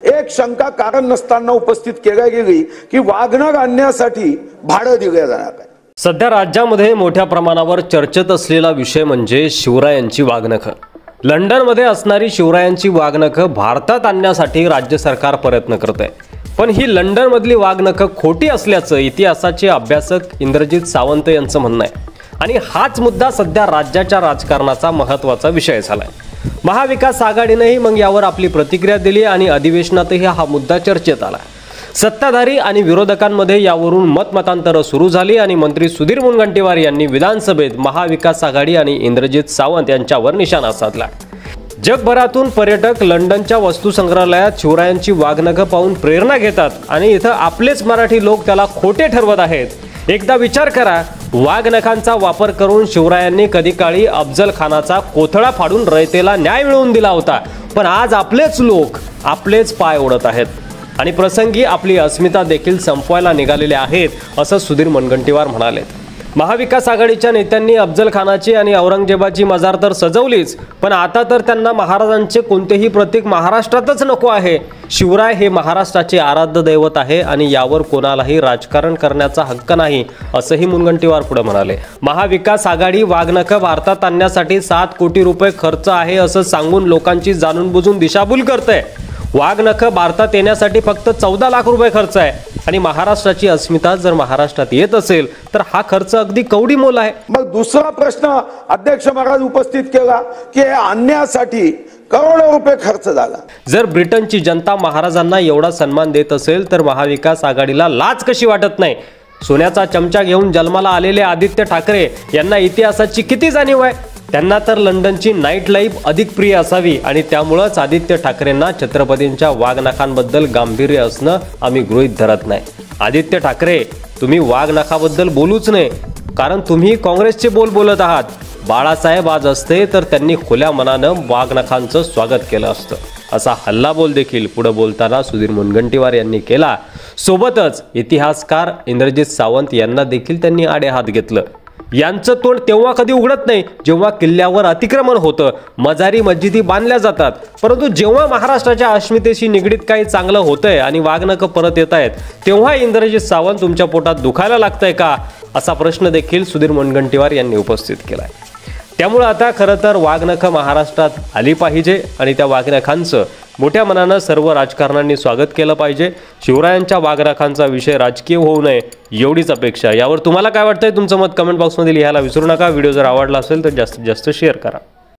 एक शंका कारण नसताना उपस्थित केल्या गेली की वाघनख आणण्यासाठी भाडं दिले जाणार आहे। सध्या राज्यामध्ये मोठ्या प्रमाणावर चर्चेत असलेला विषय म्हणजे शिवरायांची वाघनख। लंडनमध्ये असणारी शिवरायांची वाघनख भारतात आणण्यासाठी राज्य सरकार प्रयत्न करत आहे, पण ही लंडनमधली वाघनख खोटी असल्याचं इतिहासाचे अभ्यासक इंद्रजित सावंत यांचं म्हणणं आहे आणि हाच मुद्दा सध्या राज्याच्या राजकारणाचा महत्त्वाचा विषय झालाय। महाविकास आघाडीनेही मग यावर आपली प्रतिक्रिया दिली आणि अधिवेशनातही हा मुद्दा चर्चेत आला। सत्ताधारी आणि विरोधकांमध्ये यावरून मतमतांतर सुरू झाली आणि मंत्री सुधीर मुनगंटीवार यांनी विधानसभेत महाविकास आघाडी आणि इंद्रजित सावंत यांच्यावर निशाणा साधला। जगभरातून पर्यटक लंडनच्या वस्तुसंग्रहालयात शिवरायांची वाघनख पाहून प्रेरणा घेतात आणि इथं आपलेच मराठी लोक त्याला खोटे ठरवत आहेत। एकदा विचार करा, वाघनखांचा वापर करून शिवरायांनी कधी काळी अफजल खानाचा कोथळा फाडून रयतेला न्याय मिळवून दिला होता, पण आज आपलेच लोक आपलेच पाय ओढत आहेत आणि प्रसंगी आपली अस्मिता देखील संपवायला निघालेले आहेत, असं सुधीर मुनगंटीवार म्हणाले। महाविकास आघाडीच्या नेत्यांनी अफजल खानाची आणि औरंगजेबाची मजार तर सजवलीच, पण आता तर त्यांना महाराजांचे कोणतेही प्रतीक महाराष्ट्रातच नको आहे। शिवराय हे महाराष्ट्राचे आराध्य दैवत आहे आणि यावर कोणालाही राजकारण करण्याचा हक्क नाही, असंही मुनगंटीवार पुढे म्हणाले। महाविकास आघाडी वाघनख भारतात आणण्यासाठी 7 कोटी रुपये खर्च आहे असं सांगून लोकांची जाणून बुजून दिशाभूल करते। वाघनख भारतात येण्यासाठी फक्त 14 लाख रुपये खर्च आहे आणि महाराष्ट्राची अस्मिता जर महाराष्ट्रात येत असेल तर हा खर्च अगदी कवडी मोल आहे। मग दुसरा प्रश्न अध्यक्ष महाराज उपस्थित केला की आणण्यासाठी करोडो रुपये खर्च झाला। जर ब्रिटनची जनता महाराजांना एवढा सन्मान देत असेल तर महाविकास आघाडीला लाज कशी वाटत नाही? सोन्याचा चमचा घेऊन जन्माला आलेले आदित्य ठाकरे यांना इतिहासाची किती जाणीव आहे? त्यांना तर लंडनची नाईट लाईफ अधिक प्रिय असावी आणि त्यामुळेच आदित्य ठाकरेंना छत्रपतींच्या वाघनखांबद्दल गांभीर्य असणं आम्ही गृहीत धरत नाही। आदित्य ठाकरे, तुम्ही वाघनखाबद्दल बोलूच नाही, कारण तुम्ही काँग्रेसचे बोलत आहात। बाळासाहेब आज असते तर त्यांनी खुल्या मनानं वाघनखांचं स्वागत केलं असतं, असा हल्लाबोल देखील पुढे बोलताना सुधीर मुनगंटीवार यांनी केला। सोबतच इतिहासकार इंद्रजित सावंत यांना देखील त्यांनी आडे हात घेतलं। यांचं तोंड तेव्हा कधी उघडत नाही जेव्हा किल्ल्यावर अतिक्रमण होतं, मजारी मस्जिदी बांधल्या जातात, परंतु जेव्हा महाराष्ट्राच्या अस्मितेशी निगडीत काही चांगलं होतंय आणि वाघनख परत येत आहेत तेव्हा इंद्रजित सावंत तुमच्या पोटात दुखायला लागतंय का, असा प्रश्न देखील सुधीर मुनगंटीवार यांनी उपस्थित केलाय। त्यामुळे आता खरं तर वाघनख महाराष्ट्रात आली पाहिजे आणि त्या वाघनखांचं मोठ्या मनानं सर्व राजकारण्यांनी स्वागत केलं पाहिजे। शिवरायांच्या वाघनखांचा विषय राजकीय होऊ नये एवढीच अपेक्षा। यावर तुम्हाला काय वाटतंय? तुमचं मत कमेंट बॉक्समध्ये लिहायला विसरू नका। व्हिडिओ जर आवडला असेल तर जास्तीत जास्त शेअर करा।